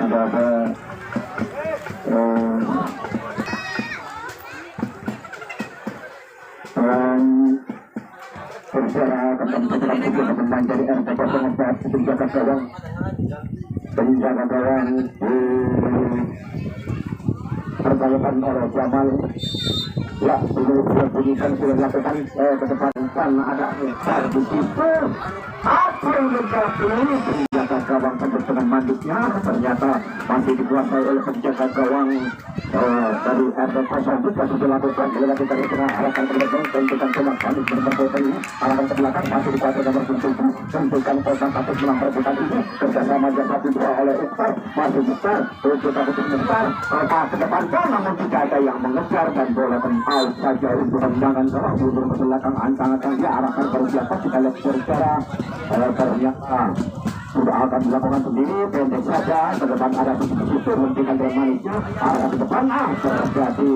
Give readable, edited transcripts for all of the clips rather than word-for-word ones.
Sudah ada berbicara tentang pemain dari RT 04 penjaga gawang perbayakan oleh Jamal. Ya, dulu bunyikan sudah dilakukan ke depan sana ada besar di situ. Apa yang terjadi? Penjaga gawang tembus dengan mandiknya ternyata masih dikuasai oleh penjaga gawang dari RT 04 masih dilakukan dari tengah arahkan ke belakang tentukan tembak mandik berpotensi arahkan ke belakang masih dikuasai nomor 7 tentukan kosan satu menang perebutan ini kerjasama jasa 2 oleh Iqbal masih besar untuk besar ke depan namun tidak ada yang mengejar dan bola out saja untuk tendangan gawang mundur ke belakang antang-antang dia arahkan ke siapa kita lihat berbicara ternyata sudah akan dilakukan sendiri pendek saja ke depan ada itu hentikan dengan manisnya arah ke depan terjadi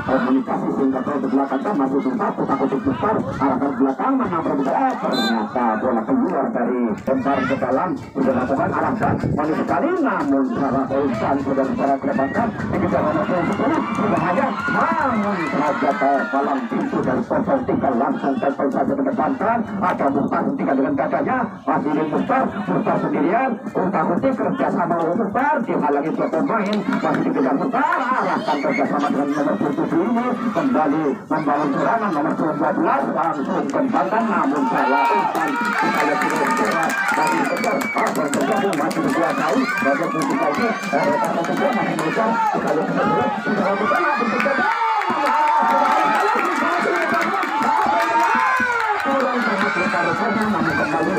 komunikasi sehingga ke belakang kan masih besar takut besar arah ke belakang mana berbeda ternyata bola keluar dari lempar ke dalam sudah lakukan arahkan manis sekali namun secara urusan sudah secara ke depan kan kejar nomor 10 berbahaya namun terjadi dalam pintu dari 03 langsung tempel saja ke depan kan ada Muhtar hentikan dengan dadanya masih di Muhtar sendirian utak-utik kerjasama Muhtar dihalangi dua pemain masih dikejar Muhtar arahkan kerjasama dengan nomor 7 ini kembali membangun serangan nomor 12 langsung kembangkan namun salah umpan kita lihat sudah masih kejar apa yang terjadi masih dikuasai nomor 7 lagi masih berusaha kita lihat sudah lakukan apa yang terjadi namun kembali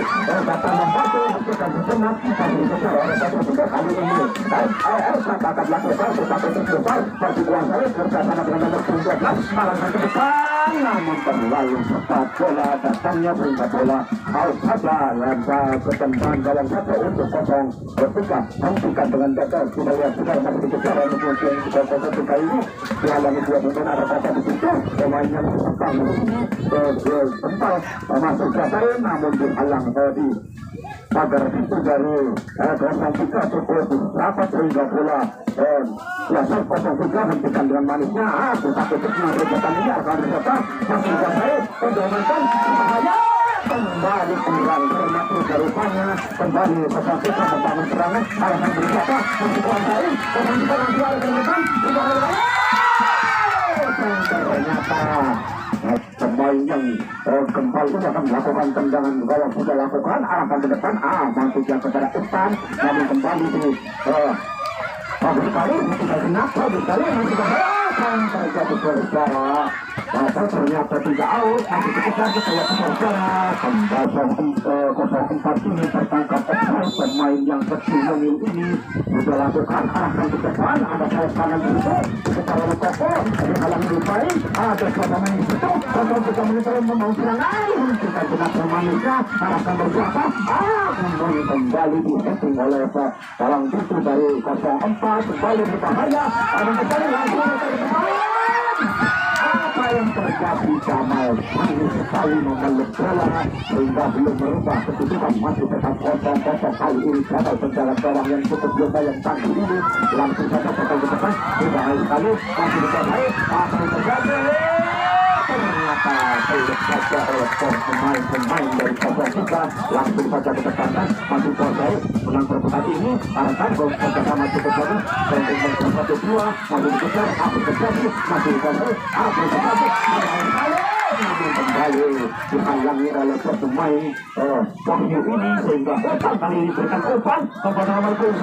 datang membantu kita sejenak masih besar oleh satu tiga kali ini dan akan lakukan tetapi terus masih kuasai bersama dengan nomor 12 malah ke depan namun terlalu cepat bola datangnya sehingga bola out saja lempar ke tendang dalam satu untuk kosong hentikan dengan data sudah lihat sudah masih dikejar oleh musim ketika ini dihalangi dua pemain ada kata di situ pemain yang tentang tempat masuk dasar namun dihalang tadi pagar itu dari gelombang 3 cukup rapat sehingga bola biasa 03 hentikan dengan manisnya kita tutup mengerjakan ini akan berkata masih selesai mendominkan bahaya kembali kurang karena rupanya kembali pesan kita membangun serangan arahkan berkata masih kuasai menunjukkan nanti arah ke depan ternyata pemain yang kembali akan melakukan tendangan gawang sudah lakukan arahkan ke depan masuk yang kepada Iqbal namun kembali di bagus sekali tidak genap bagus sekali masih terjadi berbicara ternyata tidak out masih dikejar saya berbicara kosong 04 ini tertangkap pemain yang kecil ini sudah lakukan arahkan ke depan ada sayap kanan itu secara Lukoko dihalangi lupai ada pemain itu untuk kita menitering membangun serangan kita genap pemainnya arahkan berbicara kembali di setting oleh dalam pintu dari 04 kembali berbahaya ada kembali langsung apa yang terjadi Jamal ini sekali memeluk bola sehingga belum merubah kedudukan masih tetap kosong kali ini gagal penjaga gawang yang cukup lupa yang tangguh ini langsung saja ke depan sudah sekali masih dikuasai apa yang terjadi ternyata belum saja oleh pemain dari 03 langsung saja ke depan masih kuasai menang perbuatan ini arahkan gol bersama cukup bagus untuk bersatu 2 masih dikejar apa terjadi masih dikuasai apa yang terjadi namun kembali dihalangi oleh pemain Wahyu ini sehingga umpan kali ini berikan umpan kepada nomor 10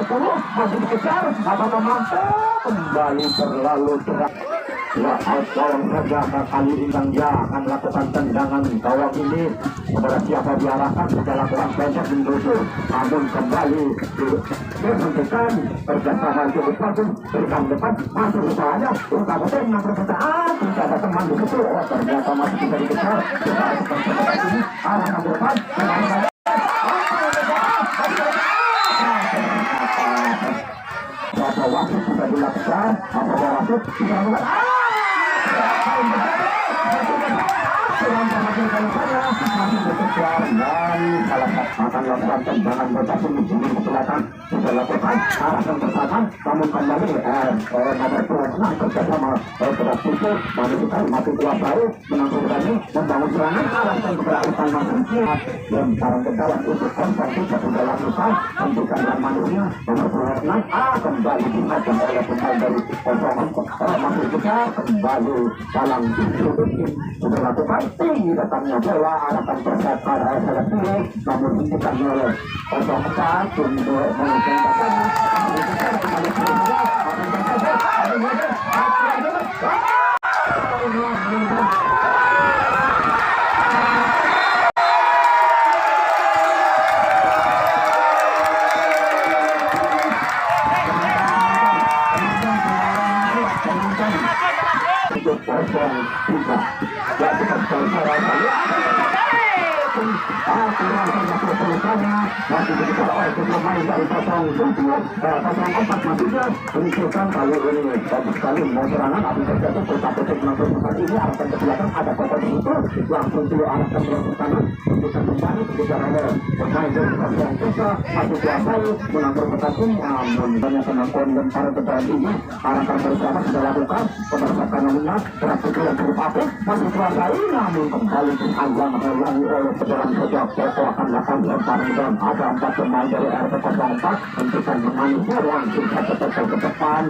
masih dikejar apakah mampu kembali terlalu cepat gawang saja kali ini dia akan melakukan tendangan gawang ini kepada siapa diarahkan sudah lakukan banyak menuju namun kembali dihentikan kerjasama cukup bagus berikan depan masuk usahanya untuk menang perbutaan tidak ada teman di situ ternyata masih bisa dikejar kita lakukan seperti ini arahkan ke depan apa wasit sudah dilakukan apa wasit sudah melakukan masih bekerja dan salah satu akan lakukan tendangan bebas menuju ke selatan dilakukan arahkan bersama namun kembali nomor 26 kerjasama berat itu menunjukkan mati kuasai menanggung berani membangun serangan arahkan kepada Ivan Masuknya dan sekarang ke dalam untuk konversi ke dalam Ivan hentikan dan manusia nomor 26 kembali dimakan oleh pemain dari kosongan masih juga kembali dalam distribusi sudah lakukan tinggi datangnya bola arahkan bersat arah seleksi namun hentikan oleh 04 untuk menunjukkan masih dibuka oleh pemain dari 04 menunjukkan kali ini bagus sekali mau serangan tapi terjatuh petik ini arahkan ke belakang ada kotak itu langsung diarahkan ke kanan menunjukkan kembali ketika nomor pemain dari 03 masih kuasai menanggur kotak ini banyak penonton dan para pemain ini arahkan bersama sudah lakukan berdasarkan nomornya strategi yang cukup apik masih kuasai namun kembali dianggap melangi oleh pejalan sejak Joko akan lakukan lemparan dan ada 4 pemain dari RP04 hentikan menganulir langsung satu ke depan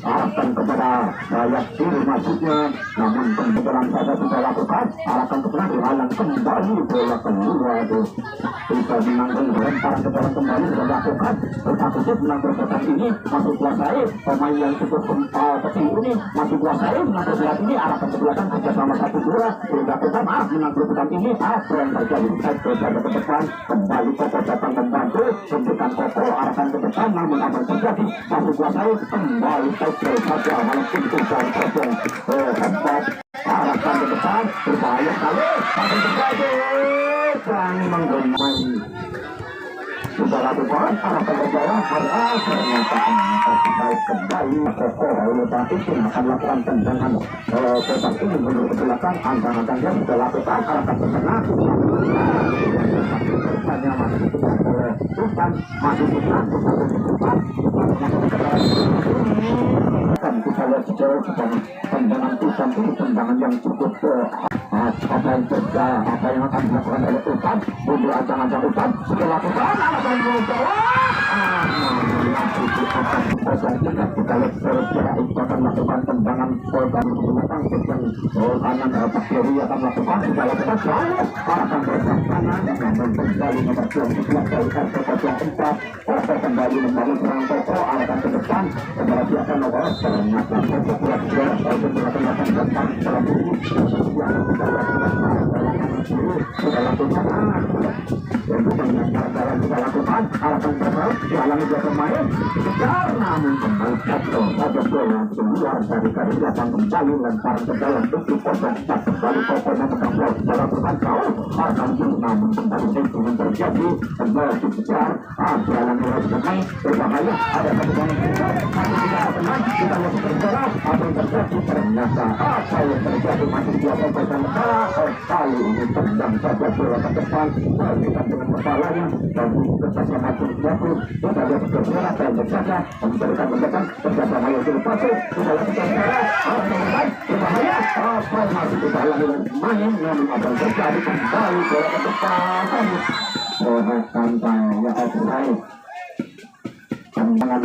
arahkan kepada sayap kiri masuknya namun kebetulan saja sudah lakukan arahkan ke tengah dihalang kembali bola keluar bisa menanggung lemparan ke dalam kembali sudah lakukan tetapi menanggung kotak ini masih kuasai pemain yang cukup kecil ini masih kuasai menanggung berat ini arahkan ke belakang kerjasama 1-2 dilakukan menanggung kotak ini apa yang terjadi saya ke depan kembali Koko datang membantu hentikan Koko arahkan ke depan namun apa yang terjadi masih kuasai kembali Koko saja walaupun dari kosong tempat arahkan ke depan berbahaya sekali apa yang terjadi berani menggemai sudah lakukan arahkan ke bawah ternyata kembali Koko oleh Batik akan lakukan tendangan kotak ini menurut ke belakang antara dia sudah lakukan arahkan ke tengah hanya masih dikejar oleh Tuhan masih dikejar kan kita lihat sejauh tendangan Tuhan itu tendangan yang cukup apa yang terjadi apa yang akan dilakukan oleh Tuhan mundur ancang-ancang Tuhan sudah lakukan arahkan ke bawah kita lihat secara itu akan melakukan tendangan Tuhan menggunakan sistem kanan Pak Yori akan melakukan sudah lakukan selalu arahkan ke kanan namun kembali nomor 12 dari RP04 Koko kembali membangun serangan Koko arahkan ke depan kembali akan nomor ternyata Koko pulang-pulang untuk melakukan depan dalam diri sudah lakukan untuk mengajarkan sudah lakukan arahkan terus dihalangi dua pemain kejar namun kembali saja bola keluar dari garis belakang kembali lemparan ke dalam untuk kosong kembali Koko memegang bola sudah lakukan jauh arahkan namun kembali yang terjadi kembali dikejar dihalangi oleh pemain berbahaya ada satu pemain masih tidak pemain kita lihat berbola apa yang terjadi ternyata apa yang terjadi masih dua pemain kali ini tendang saja bola ke depan berkaitan dengan kepalanya dan kerjasama Turkiaku kita lihat berbola pendek saja memberikan bendekan kerjasama yang dilepasi kita lakukan sekarang berbahaya apa masih dihalangi oleh pemain namun apa yang terjadi kembali bola ke depan santai offside tendangan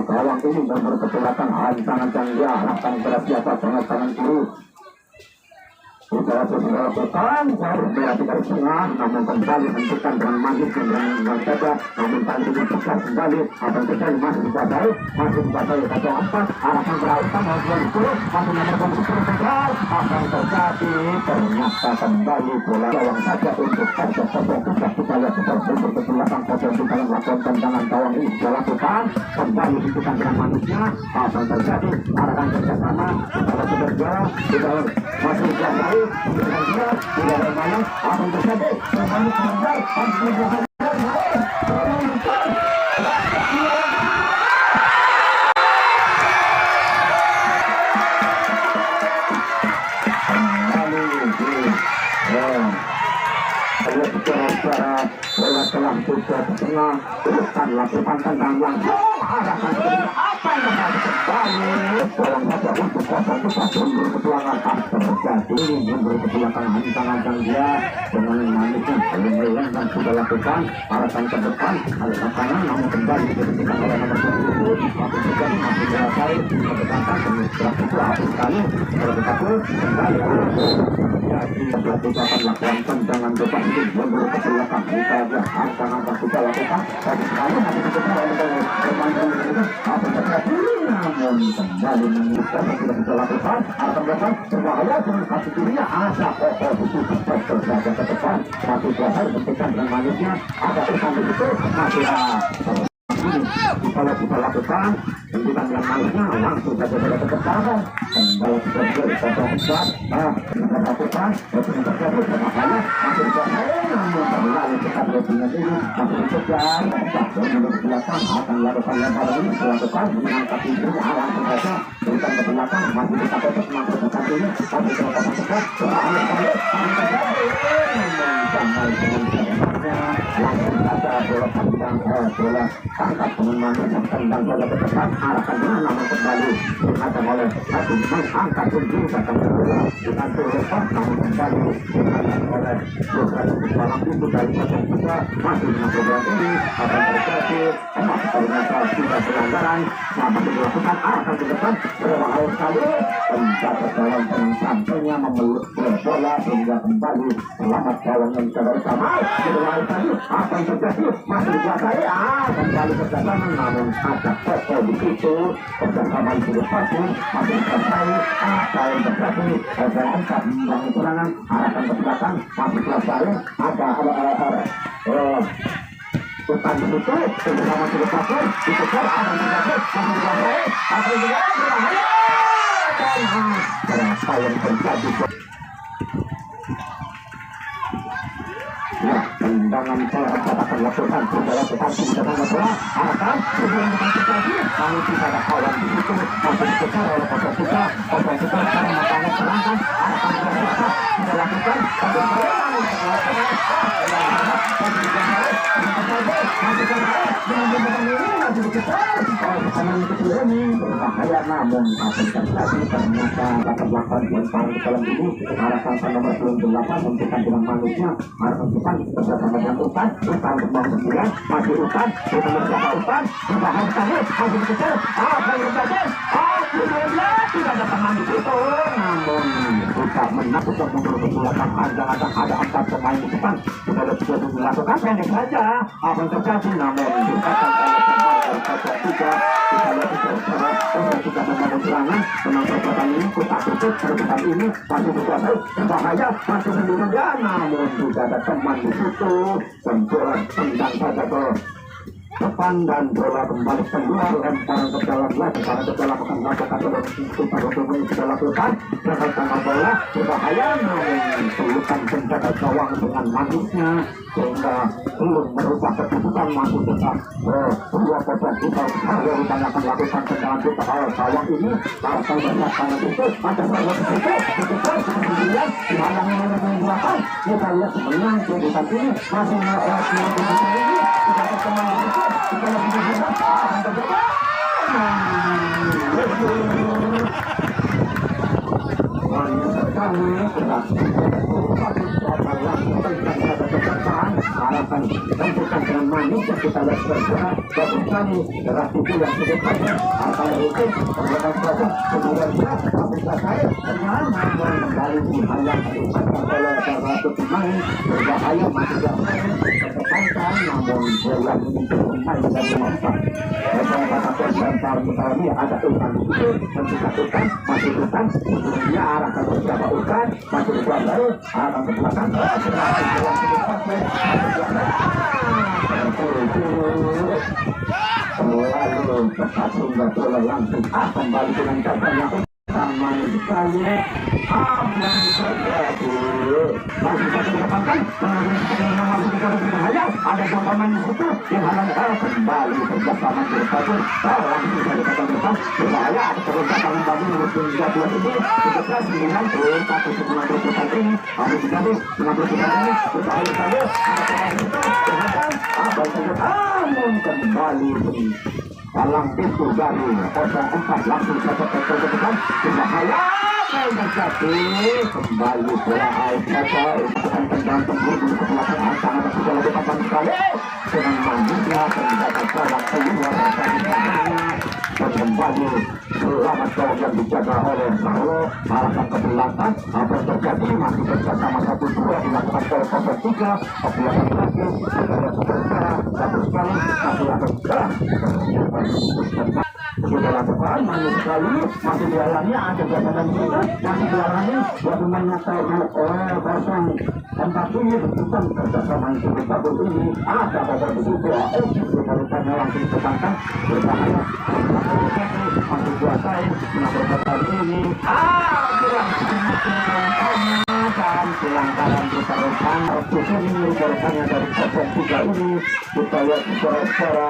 gawang ini nomor kecelakaan ancang-ancang dia arahkan keras di atas dengan tangan kiri sudah lakukan harus berarti dari tengah namun kembali hentikan dengan manis dan saja namun tadi ditekan kembali apa yang terjadi masih dikuasai 04 arahkan berautan masih nomor 10 tegal apa yang terjadi ternyata kembali bola gawang saja untuk saja kita lihat seperti ke belakang kita melakukan tendangan gawang ini sudah lakukan kembali hentikan dengan manisnya apa yang terjadi arahkan kerjasama kita bergerak kita masih dikuasai tidak ada mana apa yang terjadi kembali sebentar kembali saudara-saudara, bola telah tutup tengah, bukan lakukan tendang langsung arahkan ke apa yang terjadi kembali dalam saja untuk kosong kita mundur ke belakang terjadi mundur ke belakang hancang-hancang dia dengan manisnya yang dan sudah lakukan arahkan ke depan arahkan kanan namun kembali diberikan oleh nomor 20 masih terjadi masih selesai kedekatan setelah itu habis kali terdekat kembali jadi melakukan lakukan tendangan depan itu mundur ke belakang kita aja hancang-hancang kita lakukan tapi sekali masih terjadi oleh pemain itu apa terjadi namun kembali mengusaha tidak bisa lakukan akan datang berbahaya dengan kaki kirinya ada itu terjaga ke depan masih selesai bentukan dengan manisnya ada pesan di situ masih kalau kita lakukan bentukan dengan manisnya langsung saja ke depan kembali kita bisa kita lakukan yang terjadi berbahaya masih selesai namun kembali kita berhubungan ini masih dikejar menurut belakang akan lakukan lempar ini dilakukan mengangkat itu langsung saja berikan ke belakang masih kita tetap masuk ke kaki ini masih terlepas cepat berbahaya sekali sampai dengan langsung saja bola tendang bola tangkap dengan manis yang tendang bola ke depan arahkan dengan namun kembali dihadang oleh satu mengangkat tujuh datang ke bola dengan lepas namun kembali dihadang oleh beberapa dalam pintu dari pasang kita masih dengan program ini akan terjadi masih ternyata sudah pelanggaran selama dilakukan arahkan ke depan berbahaya sekali penjaga dalam sampainya memeluk bola sehingga kembali selamat kawan yang bisa bersama berbahaya sekali apa yang terjadi masih dikuasai kembali kerjasama namun ada foto di situ kerjasama itu pasti masih selesai apa yang terjadi dan tempat membangun serangan arahkan ke belakang masih selesai ada bukan begitu bersama sudah pasir dikejar apa yang terjadi masih dikuasai apa yang terjadi berbahaya berapa yang terjadi ya tendangan saya akan lakukan saudara tetapi tendangan bola arahkan sebelum kita terjadi namun tidak ada kawan di situ masih dikejar oleh pasir kita sekarang makanya serangkan arahkan kita kita lakukan tapi berbahaya namun akan terjadi ternyata dapat lakukan yang paling dalam ini arahkan nomor 28 menentukan dengan manusia arahkan depan bersama dengan Upan kembang 9 masih Upan kita bersama Upan berbahaya sekali masih dikejar apa yang terjadi tidak ada teman di situ namun kita menakutkan mundur ke belakang ada 4 pemain di depan kita sudah dilakukan pendek saja apa yang terjadi namun kita kita lihat untuk kita membangun serangan menonton pertandingan ini kita tutup pertandingan ini masih dikuasai berbahaya masih sendirian namun tidak ada teman di situ benturan tendang saja ke depan dan bola kembali keluar lemparan ke dalam lagi karena ke dalam akan melakukan kita sudah lakukan dengan bola berbahaya namun pelukan penjaga gawang dengan manisnya sehingga belum merubah keputusan masuk tetap dua pemain kita harus akan lakukan tendangan kita gawang ini para pemain sangat itu ada salah itu kemudian dihalangi oleh belakang kita lihat menang kedudukan ini masih ini kita teman itu kita lebih berharap akan terjadi harapan dan bukan dengan manis yang kita lihat bergerak bagus sekali gerak itu yang sedepannya akan rutin perbuatan proses kemudian apabila saya dengan kembali dihalang dipancar oleh satu pemain berbahaya masih jangan tertekankan namun bola menyentuh pemain dan memanfaat dan kata lempar mengalami ada urutan itu menentukan masih urutan sebelumnya arahkan beberapa urutan masih dikuasai akan ke belakang berhasil jalan ke depan lalu cepat sehingga bola langsung kembali dengan caranya sama ramai sekali. Aman terjadi. Masih satu didapatkan. Masih tiga berbahaya. Ada dua pemain di situ. Dihalang kembali kerjasama bersatu. Langsung bisa dikatakan depan. Berbahaya. Terus tangan baru menurut jadwal ini. Sebelas dengan satu sebulan berputar ini. Harus dikali 50 ini. Berbahaya sekali. Ada namun kembali dalam pintu dari 04 langsung saja ke depan. Berbahaya. Terjadi kembali bola air saja akan tendang terburu ke belakang sangat sudah lebih papan sekali dengan manisnya terdapat bola keluar dari tangannya dan kembali selamat gol yang dijaga oleh Saulo arahkan ke belakang. Apa yang terjadi masih bersama 1-2 dilakukan oleh 03 belakang lagi ada sebentar satu sekali masih akan gerak sudah lakukan manis sekali masih dialami ada gabungan kita masih dialami gabungannya kosong tempat ini bukan kerjasama yang cukup bagus ini ada kabar begitu diberikannya langsung ditentangkan berbahaya masih kuasai menambah kali ini dan pelanggaran besar-besar khusus ini merupakannya dari 03 ini kita lihat secara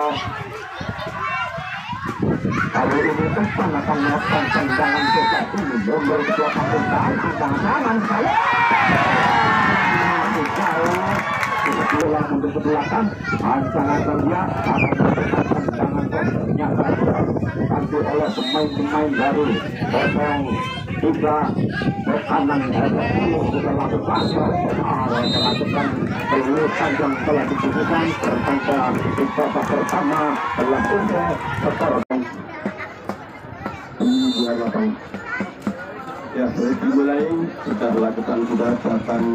kali ini Tuhan akan melakukan tendangan besar ini mundur ke belakang tendangan tangan saya masih jauh bola mundur ke belakang ancaman dia akan melakukan tendangan besarnya diambil oleh pemain-pemain dari 03 kanan ada 10 sudah lakukan melakukan pelurusan yang telah dibutuhkan pertandingan di babak pertama telah usai skor ya sudah dimulai sudah dilakukan sudah datang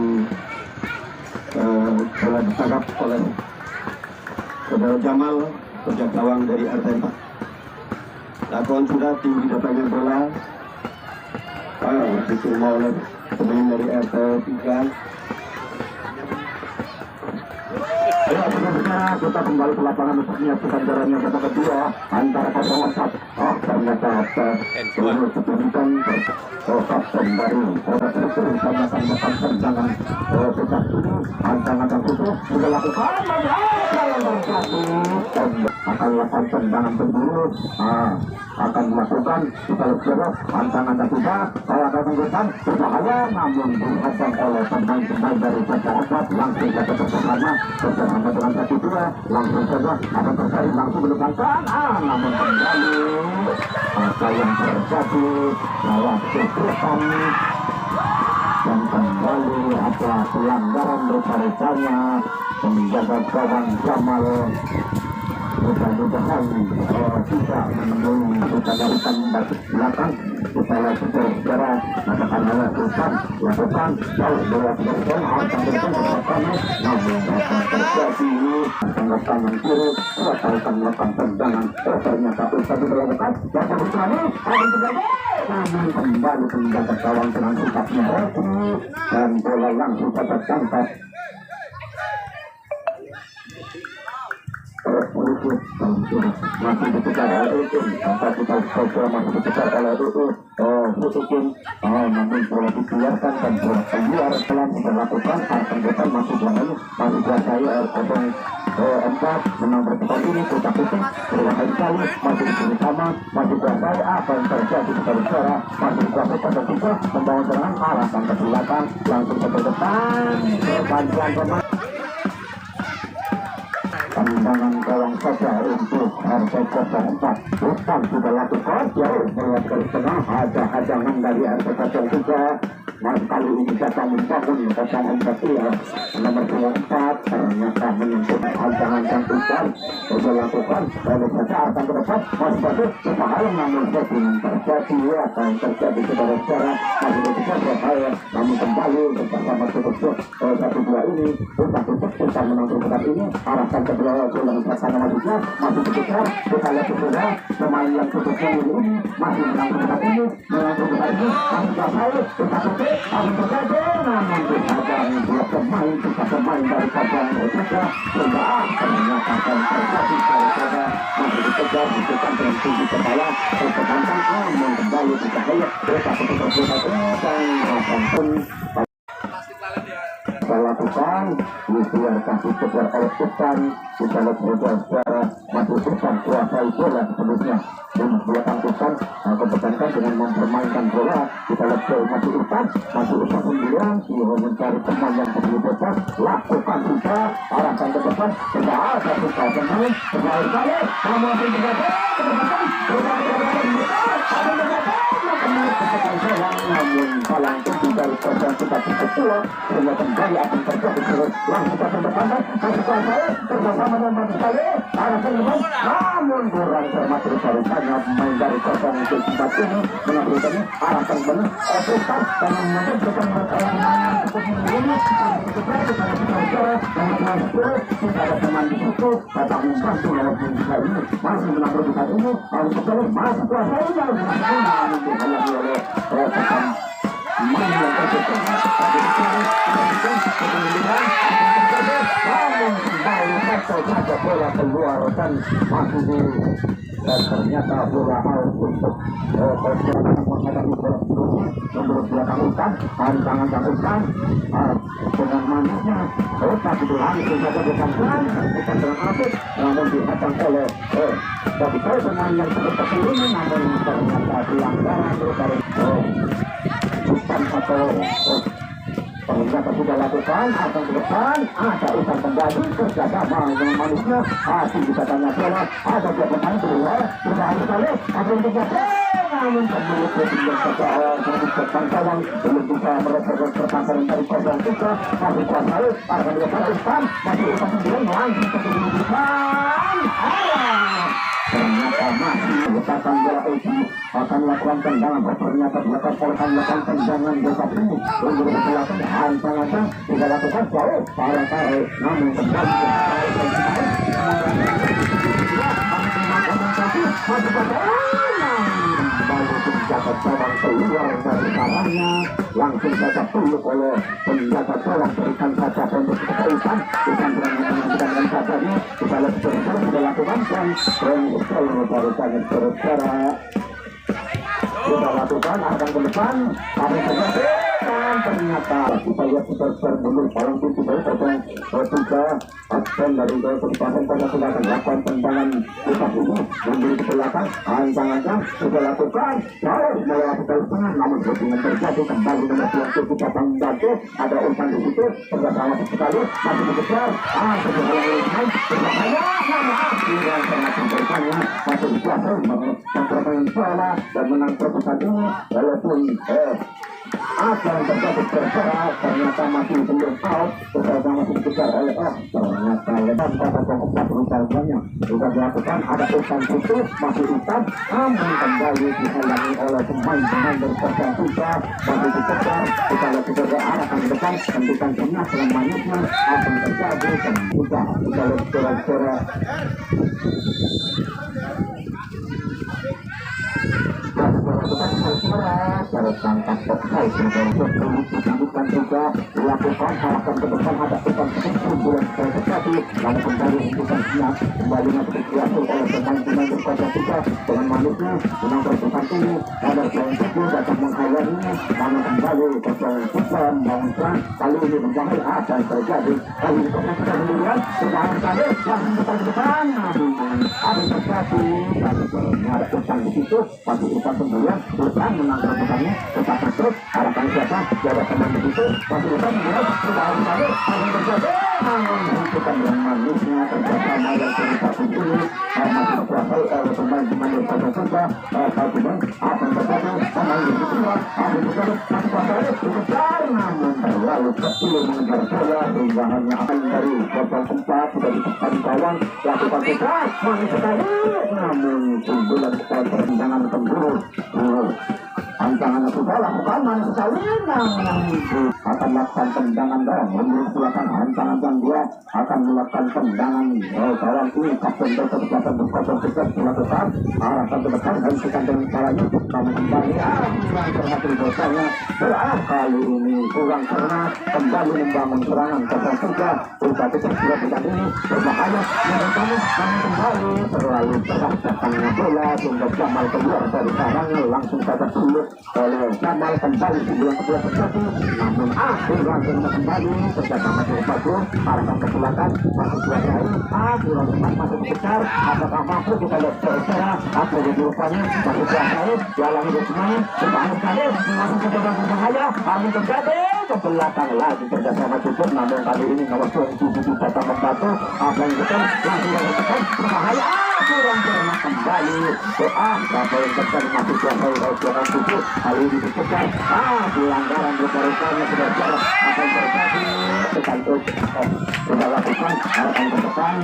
telah ditangkap oleh saudara Jamal penjaga gawang dari RT 4 lakukan sudah tinggi datangnya bola diterima oleh pemain dari RT 3. Ya, sebenarnya kita kembali ke lapangan untuk menyaksikan jalannya babak kedua antara 04. Ternyata belum sebutkan kapten dari sama-sama tendangan besar ini ancaman dan itu sudah lakukan akan melakukan tendangan berburu akan melakukan kita lihat ancaman dan juga kalau ada tanggapan berbahaya namun dihadang oleh pemain-pemain dari Jakarta langsung saja bersama dengan kaki dua langsung saja akan terjadi langsung menekankan namun kembali apa yang terjadi lewat keputusan dan kembali ada pelanggaran besar-besarnya menjaga gawang Jamal mudah-mudahan tidak menemui urutan batu belakang kita lakukan secara mengatakan lakukan jauh bola tersebut akan bertemu namun akan terjadi tangan kiri akan melakukan tendangan ternyata usai dilakukan dan berani akan terjadi namun kembali menjaga gawang dengan sikapnya dan bola langsung saja tangkap masih dikejar oleh itu tanpa kita coba masih dikejar oleh itu Futukin namun bola dibiarkan dan bola keluar setelah dilakukan akan depan masih berani masih kuasai R04 menang berputar ini putar puting berulang kali masih diberi sama masih kuasai apa yang terjadi kita bicara masih kuasai pada tiga membangun serangan arahkan ke belakang langsung ke depan kepanjangan pemain tendangan gawang saja untuk RT 04 bukan sudah lakukan jauh melihat ke tengah ada hadangan dari RT 03 Mas kali ini datang membangun 04 ya nomor 24 ternyata menyentuh hadangan yang besar sudah lakukan oleh saja akan ke depan masih bagus berbahaya namun setting terjadi apa yang terjadi saudara secara masih besar berbahaya namun kembali bersama cukup 1-2 ini untuk menang pertempuran ini arahkan ke belakang dengan pasangan majunya masih besar kita lihat saudara pemain yang cukup ini masih menang pertempuran ini masih berhasil kita akan terjadi namun dihadang dua pemain dari Padang Utara sudah ternyata akan terjadi saudara masih dikejar dengan tinggi kepala tertentang namun kembali dicahaya berkat keterbukaan dan pun lakukan dibiarkan dikejar oleh Tuhan kita lihat saudara masih Tuhan kuasai bola sebelumnya dan belakang Tuhan kebetulan dengan mempermainkan bola kita lihat masih Tuhan sendirian dia mencari teman yang lebih besar lakukan kita arahkan ke depan tidak ada kita pemain bermain kali namun tidak namun palang tinggi dari korban kita ketua sehingga kembali akan terjadi langsung kita berdepan masuk ke saya bersama dengan saya arahkan depan namun kurang cermat ceritanya main dari korban untuk tempat ini mengambilkannya arahkan benar operasi dan menentukan pertandingan cukup ini kita ada teman di situ datang membantu lewat juga ini masih menang saat ini harus sekali masuk ke saya main yang terjadi namun kembali satu saja bola keluar dan masih di dan ternyata bola out untuk menghadapi bola nomor belakang Utan tangan Utan dengan manisnya tapi langsung saja disampaikan bukan dengan apik namun dihadang oleh tapi saya pemain yang seperti ini namun ternyata pelanggaran dari Utan atau ternyata sudah lakukan akan ke depan ada Utan kembali kerjasama dengan manisnya bisa tanya bola ada dua pemain keluar berbahaya sekali ada yang terjadi namun kembali ke tinggal seseorang menyebutkan kawan belum bisa merebut pertahanan dari korban kita masih kuasai akan dilakukan Utan masih Utan sendirian langsung ke depan ternyata masih letakkan bola itu akan melakukan tendangan ternyata akan melakukan tendangan besar ini untuk melakukan hantaran tidak lakukan jauh para tarik namun kembali penjaga gawang keluar dari sarangnya langsung saja peluk oleh penjaga gawang berikan saja untuk kekaitan bukan dengan sadarnya kita lihat bersama sudah lakukan dan baru saja berbicara kita lakukan akan ke depan kami terjadi dan ternyata kita lihat berbundur paling tinggi dari pasang tiga action dari pasang pada sudah akan lakukan tendangan pusat ini memberi ke belakang tangannya sudah lakukan jauh melewati garis tengah namun dengan terjadi kembali nomor 27 pasang bantu ada Utan di situ bersama sekali masih dikejar sebenarnya berbahaya dan termasuk bertanya masih dikuasai mempermain bola dan menang perpustakaan ini walaupun apa yang terjadi terserah ternyata masih belum out ternyata masih dikejar oleh ternyata lebar pada keempat perusahaannya sudah dilakukan ada Utan itu masih Utan namun kembali dihalangi oleh pemain-pemain dari korban kita masih dikejar kita lihat juga arahkan ke depan tentukan tengah dengan manisnya akan terjadi dan sudah kita lihat suara-suara harus tangkap terkait dengan tunjukkan juga dilakukan arahkan ke depan ada Utan sedikit bulan terjadi lalu kembali bukan siap kembali masih diatur oleh pemain-pemain berkuasa kita dengan manisnya menang perpustakaan ini ada poin tujuh datang menghayalinya namun kembali ke poin tiga membangunkan kali ini berbahaya apa yang terjadi kali ini kita sendirian berbahaya sekali langsung ke depan namun ada terjadi tapi ada Utan di situ masih Utan sendirian Utan menang perputarannya tetap terus harapan siapa jaga teman di situ masih Utan menang berbahaya sekali namun terjadi namun bukan yang manisnya kerjasama yang cerita ini masih dikuasai oleh pemain-pemain berkuasa kita Kalkuman apa yang terjadi pemain di situ masih terjadi masih kuasai dikejar namun terlalu kecil mengejar bola sehingga hanya akan dari korban tempat sudah ditekan kawan lakukan kita manis sekali namun keunggulan pertendangan tembus Tantangan sudah lakukan manis salinan yang itu akan melakukan tendangan dorong menurut silakan tantangan yang dua akan melakukan tendangan kawan ini kapten berkesempatan berkosong tiket melakukan arahkan ke depan hentikan dengan caranya namun kembali kurang cermat dosanya kali ini kurang cermat kembali membangun serangan 0-3 tetapi tidak ini berbahaya namun kembali terlalu keras datangnya bola sehingga Jamal keluar dari sarangnya langsung saja sulit oleh Jamal kembali sebelum kedua terjadi namun langsung kembali kerjasama dengan Fadlu arahkan ke belakang masuk kuasai kurang cepat masuk besar apakah mampu kita lihat bersara apa jadi rupanya masuk kuasai jalan hidup semuanya berbahaya sekali langsung ke belakang berbahaya angin terjadi ke belakang lagi kerjasama cukup namun kali ini nomor 27 datang membantu apa yang betul langsung dilakukan berbahaya kurang cermat kembali berapa yang terjadi masuk kuasai dari tubuh kali ini dikejar pelanggaran rupa-rupanya sudah jarak apa yang terjadi tekan terus sudah lakukan harapan ke depan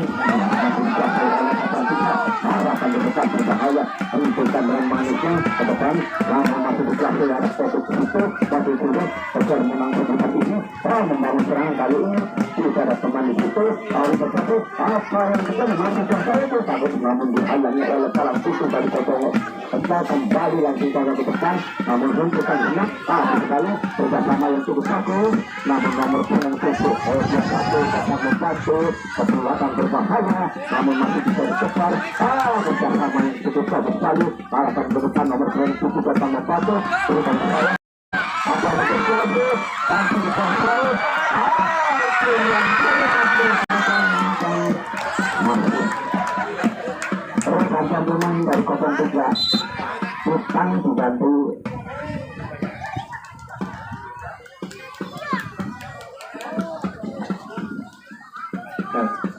harapan ke depan berbahaya menunjukkan rem manisnya ke depan lama masih berjatuh di atas posisi itu tapi sudah kejar menang pertandingan ini membangun serangan kali ini tidak ada teman di situ lalu bersatu apa yang kita mengambil contoh itu takut namun dihalangi oleh salah situ dari Kotongo kembali langsung ke depan namun runtukan enak sekali bersama yang cukup bagus namun nomor yang cukup satu datang membantu keperluan berbahaya namun masih bisa dikejar bersama yang cukup bagus sekali arahkan ke depan nomor yang cukup datang membantu berusaha berbahaya apa yang terjadi langsung dikontrol terus akan bermain dari 0-3 utang dibantu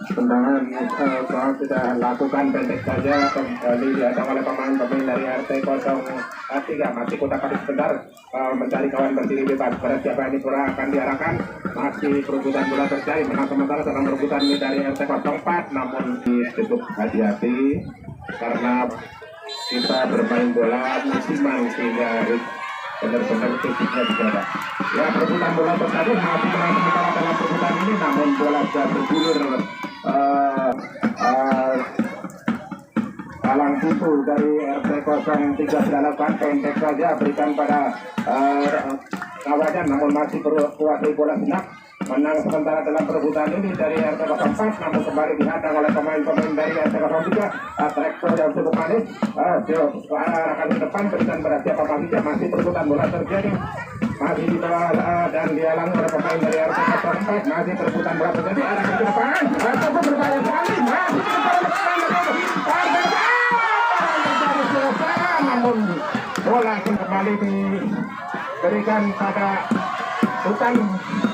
tendangan soal sudah lakukan pendek saja kembali diadang oleh pemain dari RT 03 masih kotak kaki sebentar mencari kawan berdiri bebas pada siapa ini pura akan diarahkan masih perebutan bola terjadi menang sementara dalam perebutan ini dari RT 04 namun cukup hati-hati karena kita bermain bola musiman sehingga benar-benar fisiknya dijaga ya perebutan bola terjadi masih menang sementara dalam perebutan ini namun bola sudah bergulir halang pintu dari RT 03 dilakukan pendek saja berikan pada kawajan namun masih kuasai bola senak menang sementara dalam perebutan ini dari RT 04 namun kembali dihadang oleh pemain-pemain dari RT 03 traktor yang cukup manis arahkan ke depan berikan pada siapa masih perebutan bola terjadi masih di bawah dan dihalangi oleh pemain dari RT 04 masih perebutan bola terjadi arahkan ke depan cukup berbahaya sekali masih namun bola kembali diberikan pada Sultan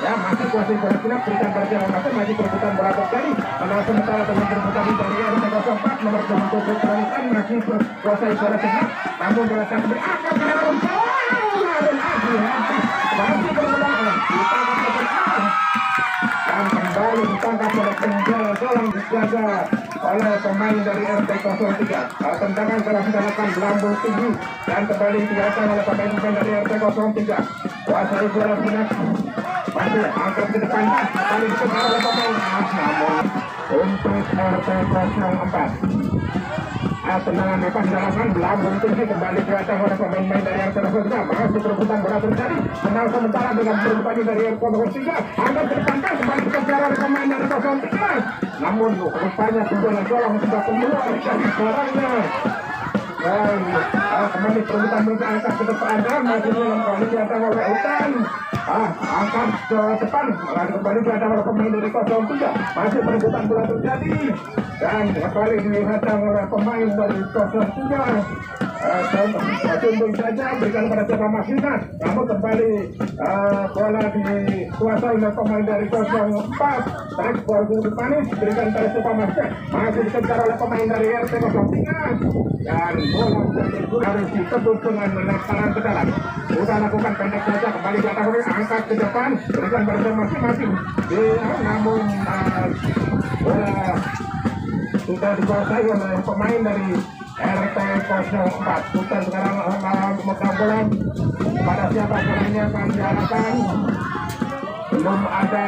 ya masih kuasai bola sinak berikan pada jalan masuk masih perebutan bola terjadi menang sementara dengan perebutan dari RT 04 nomor 27 Sultan masih kuasai bola sinak namun bola tak berakhir masih berbola dan kembali ditangkap oleh penjara seorang dijaga oleh pemain dari RT 03 tendangan telah dilakukan melambung tinggi dan kembali dilakukan oleh pemain dari RT 03 kuasai bola sinak masih angkat ke depan kembali dikejar oleh pemain namun untuk RT 04 tendangan bebas dilakukan melambung tinggi kembali dilakukan oleh pemain dari RT 03 masih perebutan bola terjadi menang sementara dengan perebutan dari RT 03 angkat ke depan kembali dikejar oleh pemain dari 03 namun rupanya bola golong sudah keluar dari sarangnya dan kembali perebutan bola angkat ke depan dan masih kembali dilakukan oleh Utan angkat ke depan dan kembali dilakukan oleh pemain dari 03 masih perebutan bola terjadi dan kembali dihadang oleh pemain dari 03 tunduk saja berikan pada siapa Masina namun kembali bola dikuasai oleh pemain dari 04 tarik bola manis berikan pada siapa Masina masih dikejar oleh pemain dari RT 03 dan bola harus ditebus dengan menekan ke dalam sudah lakukan pendek saja kembali di atas angkat ke depan berikan pada masing-masing namun bola sudah dikuasai oleh pemain dari RT 04 putar sekarang memegang bola pada siapa bolanya akan diarahkan. Belum ada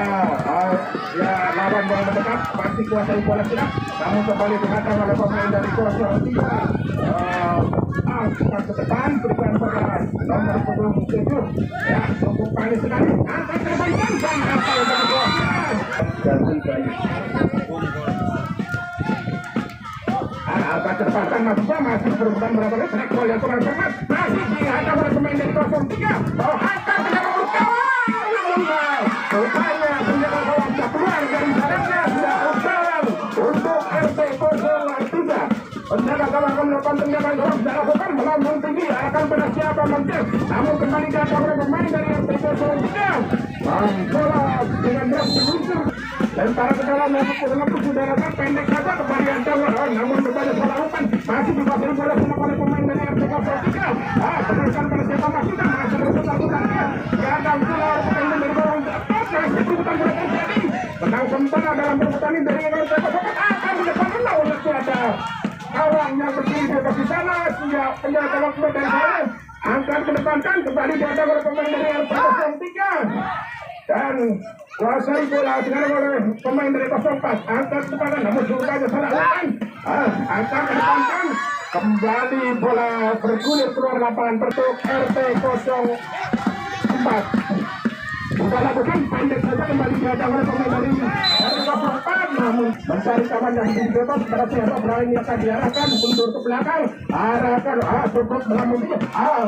ya lawan bola mendekat, masih kuasai bola tidak, namun kembali dihadang oleh pemain dari 03. Kita ke depan berikan pada nomor 27 ya, cukup panik sekali, angkat terbalikan dan apa yang terjadi dan angkat terpasang masih berputar berapa kali track ball yang kurang cermat, masih dihadang oleh pemain dari 03. Angkat ke nomor rupanya penjaga gawang sudah keluar dari jalannya, sudah usahawan untuk RT 03. Penjaga gawang akan melakukan penjagaan gawang sudah lakukan melambung tinggi akan pada siapa mungkin, namun kembali datang oleh pemain dari RT 03. Bola dengan drop meluncur lempar ke dalam dengan udara pendek saja kembali datang, namun kembali bola umpan masih dikuasai bola oleh pemain dari RT 03. Berikan pada siapa maksudnya masih berputar-putar datang keluar pemain dari gawang perbutan boleh terjadi, menang sementara dalam perbutan ini dari RT 04 akan mendepan oleh ada kawan yang berdiri di posisi sana, sehingga penjaga gawang keluar dari sana, angkat ke depan kan kembali dihadang oleh pemain dari RT 03 dan kuasai bola sekarang oleh pemain dari 04, angkat ke depan namun surganya salah lakukan, angkat ke depan kan kembali bola bergulir keluar lapangan untuk RT 04. Sudah lakukan pendek saja kembali dihadang oleh pemain dari RT 04, namun mencari kawan yang lebih bebas pada siapa bola ini akan diarahkan mundur ke belakang, arahkan cukup melambung tinggi,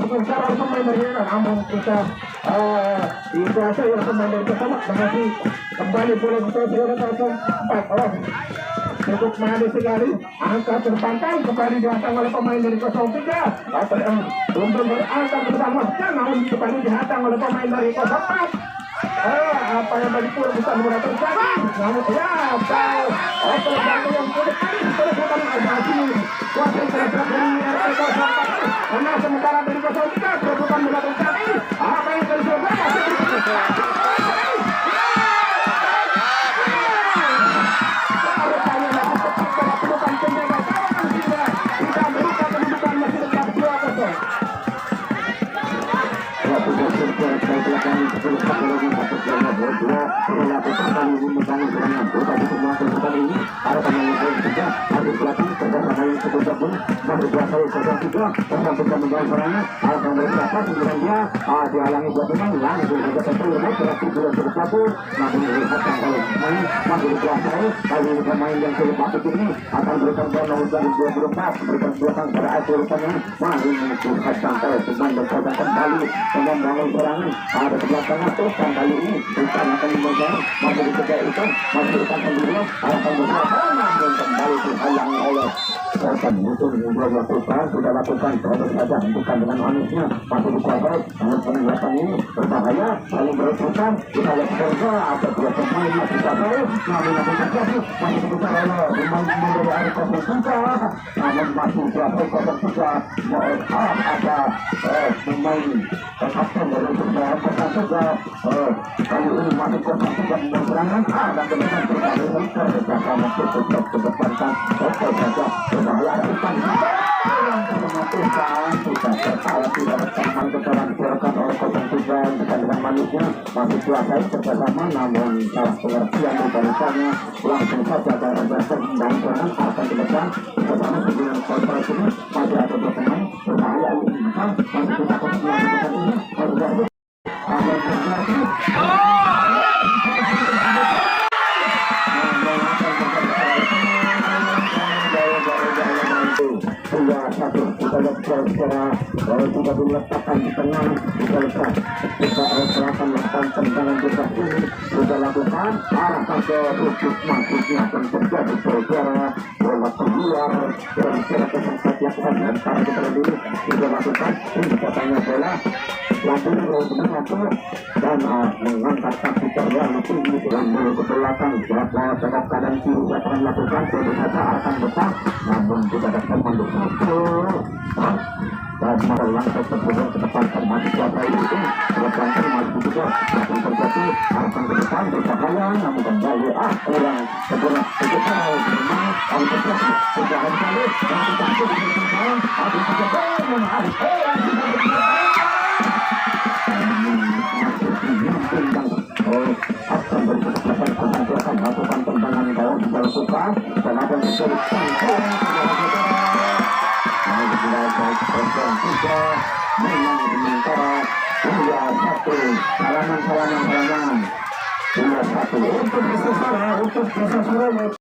berusaha oleh pemain dari RT, namun kita dikuasai oleh pemain dari pertama, masih kembali boleh dikuasai oleh 04. Cukup manis sekali, angkat terpantang kembali dihadang oleh pemain dari 03. Untuk berangkat ke depan masukkan, namun kembali dihadang oleh pemain dari 04. Apa yang tadi pun bukan benar terjadi, namun ya terjadi yang sulit kali terjadi masih kuasai terhadap dari RT 04. Karena sementara dari 03 bukan benar terjadi, apa yang terjadi masih dihalangi buat pemain langsung saja terpilih berarti belum berlaku, namun dilihatkan oleh pemain masih dikuasai kali ini pemain yang sulit masuk ini akan berikan bola dari 24 berikan belakang pada akhir rupanya masih mengusirkan sampai pemain berkotak kembali membangun serangan ada ke belakang terus kali ini bukan akan membangun masih dikejar itu masih dikejar sendiri akan berkotak namun kembali dihalangi oleh korban musuh yang dilakukan sudah lakukan terus saja bukan dengan manisnya masih dikuasai namun penindakan ini berbahaya saling berebutan kita lihat kerja atau dua pemain masih dikuasai namun terjadi masih dikejar oleh pemain dari arah 03 namun masih dikuasai 03 ada pemain kapten dari pertahanan juga kali ini masih 03 serangan dan kemudian berbahaya terdekat masih tetap kedepankan saja berbahaya depan yang mematikan tidak tertawa tidak teman keterangan oleh 03 dengan manisnya masih kuasai bersama namun salah pengertian rupanya langsung saja dari dasar dan serangan akan ke depan bersama dengan korporasi ini masih ada dua pemain berbahaya ini masih kita melakukan ini harus satu kita lihat secara sudah diletakkan di tengah kita lihat kita serahkan lakukan tendangan bebas ini sudah lakukan arahkan ke rujuk masuknya akan terjadi saudara bola keluar dari secara kesempat lakukan lempar kita dulu sudah lakukan ini katanya bola langsung dan mengangkat kaki terbang tinggi dengan mulut ke belakang siapa tetap keadaan kiri akan lakukan saudara akan besar namun tidak dapat mendukung dan melangkah tersebut ke depan termasuk kuasa ini terlepas masih juga akan terjadi akan ke depan berbahaya namun kembali kurang segera Salaman untuk